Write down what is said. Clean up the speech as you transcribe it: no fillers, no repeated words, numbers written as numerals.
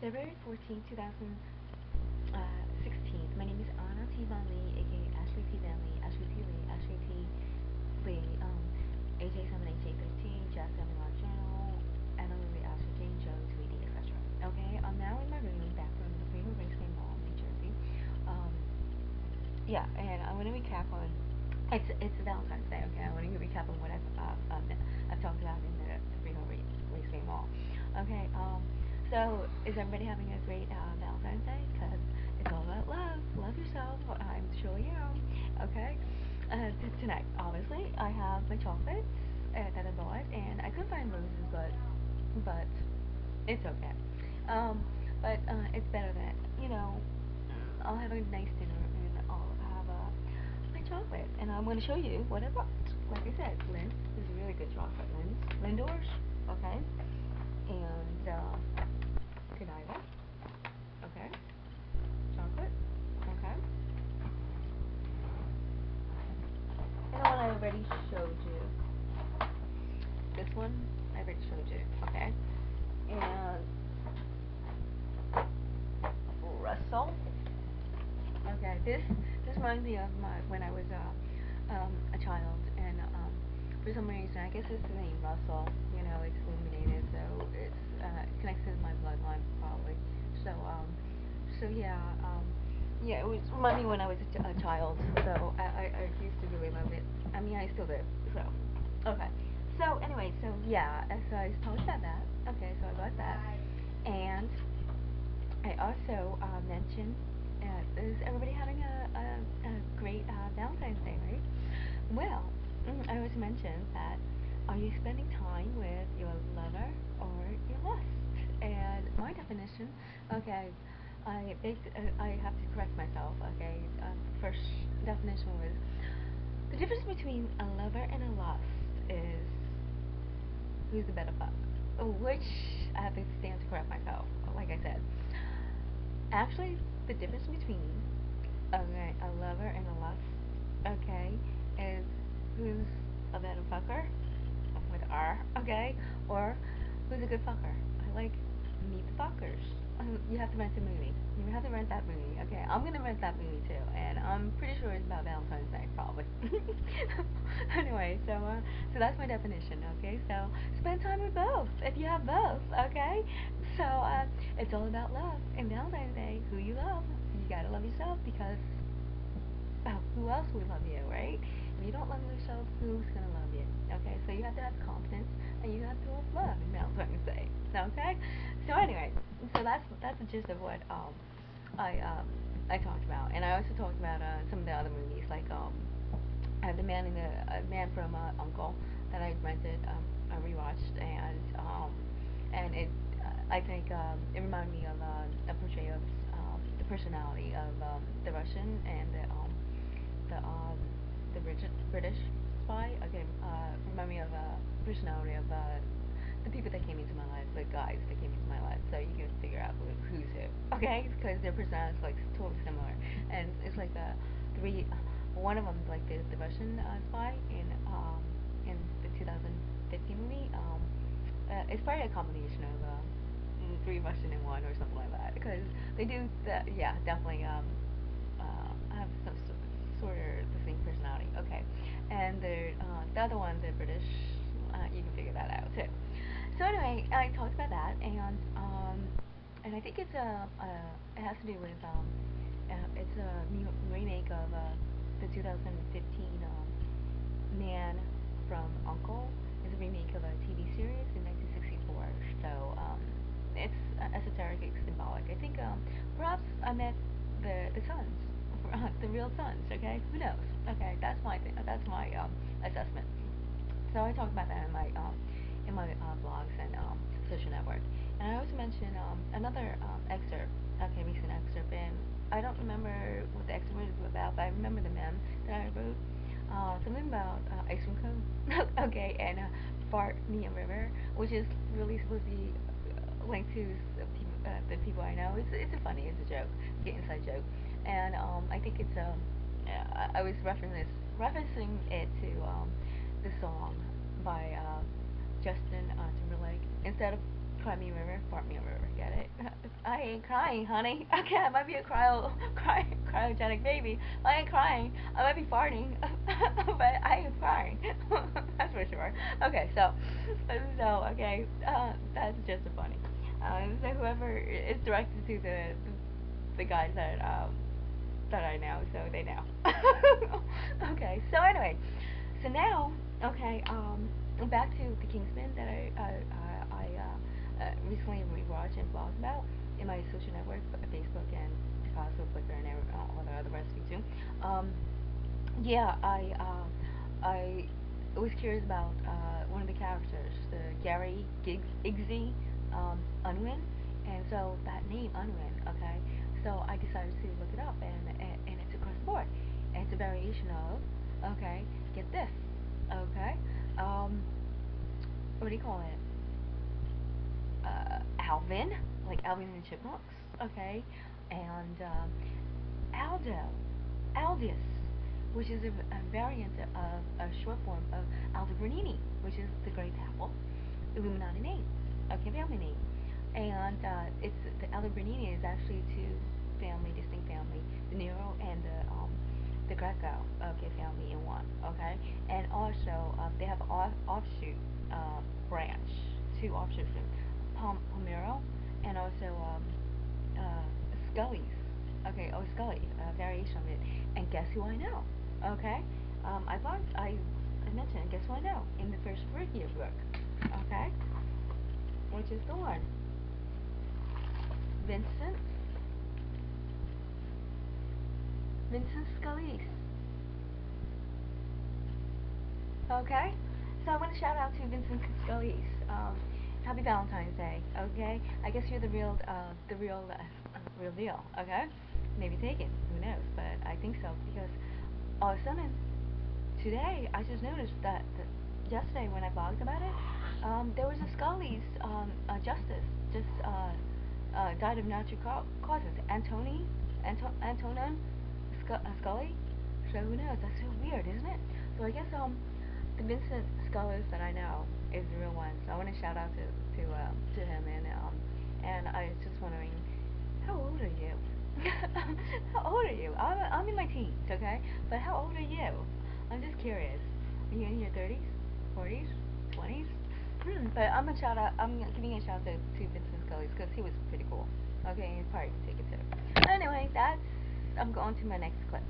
February 14th, 2016. My name is Anna7-lj, aka Ashley P. Vanley, Ashley P. Lee, Ashley P. Lee, aj7-aj13, jaz7-lj channel, annalilyashleyjane, Joe, tweety, etc. Okay, I'm now in my room, back from the Freehold Raceway Mall, New Jersey. Yeah, and I want to recap on. It's Valentine's Day. Okay, I want to recap on what I've talked about in the Freehold Raceway Mall. Okay, so is everybody having a great Valentine's Day? Because it's all about love. Love yourself. I'm sure you know. Okay, tonight, obviously, I have my chocolates that I bought, and I couldn't find roses, but it's okay. But it's better that I'll have a nice dinner and I'll have my chocolate, and I'm going to show you what I bought. Like I said, Lindt is a really good chocolate. Lindor's, okay, and Godiva, okay, chocolate, okay, and the one I already showed you. This one I already showed you, okay, and Russell. Okay, this reminds me of when I was a child, and for some reason, I guess it's the name Russell. It's illuminated, so it's connected to my bloodline probably. So yeah, yeah, it was remind me when I was a child. So I used to really love it. I mean, I still do. So okay. So anyway, so yeah, so I talked about that. Okay, so I got that, and I also mentioned, is everybody having a great Valentine's Day, right? Well, I always mentioned that, are you spending time with your lover or your lust? And my definition, okay, I have to correct myself, okay? First definition was, the difference between a lover and a lust is who's the better fuck. Which I have to stand to correct myself, like I said. Actually, the difference between a lover and a lust, okay, is who's a better fucker with R, okay, or who's a good fucker. I like Meet the Fuckers. You have to rent the movie. You have to rent that movie. Okay, I'm gonna rent that movie too, and I'm pretty sure it's about Valentine's Day, probably. Anyway, so that's my definition. Okay, so spend time with both if you have both. Okay, so it's all about love. And Valentine's Day, who you love, you gotta love yourself, because who else would love you, right? If you don't love yourself, who's gonna love you? Okay, so you have to have confidence, and you have to have love in Valentine's Day. Okay, so anyway, so that's the gist of what I talked about, and I also talked about some of the other movies, like the man from Uncle that I rented, I rewatched, and it I think it reminded me of a portrayal of the personality of the Russian and the um, the British spy. Okay, remind me of personality of the people that came into my life, the guys that came into my life. So you can figure out who's who. Okay, because their personalities like totally similar, and it's like three. One of them is like the Russian spy in the 2015 movie. It's probably a combination of three Russian and one, or something like that, because they do yeah, definitely have some sort of the same personality. Okay, and the other one, the British, you can figure that out too. So anyway, I talked about that, and I think it has to do with it's a remake of the 2015 Man from Uncle. Is a remake of a TV series in 1964. So it's esoteric, it's symbolic. I think perhaps I met the sons, the real sons. Okay, who knows? Okay, that's my assessment. So I talk about that in my blogs and social network. And I also mentioned another excerpt, okay, recent excerpt, and I don't remember what the excerpt was about, but I remember the meme that I wrote. Something about ice cream cone, okay, and Fart Me a River, which is really supposed to be linked to the people I know. It's a funny, it's a joke, get inside joke, and I think it's I was referencing it to the song by Justin Timberlake, instead of cry me a river, fart me a river. Get it? I ain't crying, honey. Okay, I might be a cryogenic baby. I ain't crying. I might be farting, but I ain't crying. That's for sure. Okay, so okay, that's just funny. So whoever is directed to the guys that I know, so they know. Okay, so anyway, so now, okay, back to the Kingsman that I recently rewatched and blogged about in my social network, Facebook and also Flickr and all the other recipe too. Yeah, I was curious about one of the characters, the Gary Iggsy Unwin, and so that name Unwin, okay. So I decided to look it up, and it's across the board. And it's a variation of, okay, get this, okay, what do you call it? Alvin, like Alvin and the Chipmunks, okay, and Aldous, which is a variant of a short form of Aldo Bernini, which is the Great Apple Illuminati name, okay, family name. And it's the Aldo Bernini is actually distinct family, the Nero and the Greco, okay, family in one, okay. And also they have offshoot branch, two offshoots, Palmero, and also Scully's. Okay, Scully, variation of it. And guess who I know? Okay, I mentioned, guess who I know in the first review book? Okay, which is the one, Vincent Scalise. Okay, so I want to shout out to Vincent Scalise. Happy Valentine's Day. Okay, I guess you're the real deal. Okay, maybe take it. Who knows? But I think so because all of a sudden today I just noticed that yesterday when I blogged about it, there was a Scully's justice just died of natural causes. Antonin Scully. So who knows? That's so weird, isn't it? So I guess the Vincent Scholars that I know is the real one. So I want to shout out to him, and I was just wondering, how old are you? How old are you? I'm in my teens, okay? But how old are you? I'm just curious. Are you in your 30s, 40s, 20s? But I'm giving a shout out to Vincent Scully because he was pretty cool. Okay, he's probably take it too. Anyway, I'm going to my next clip.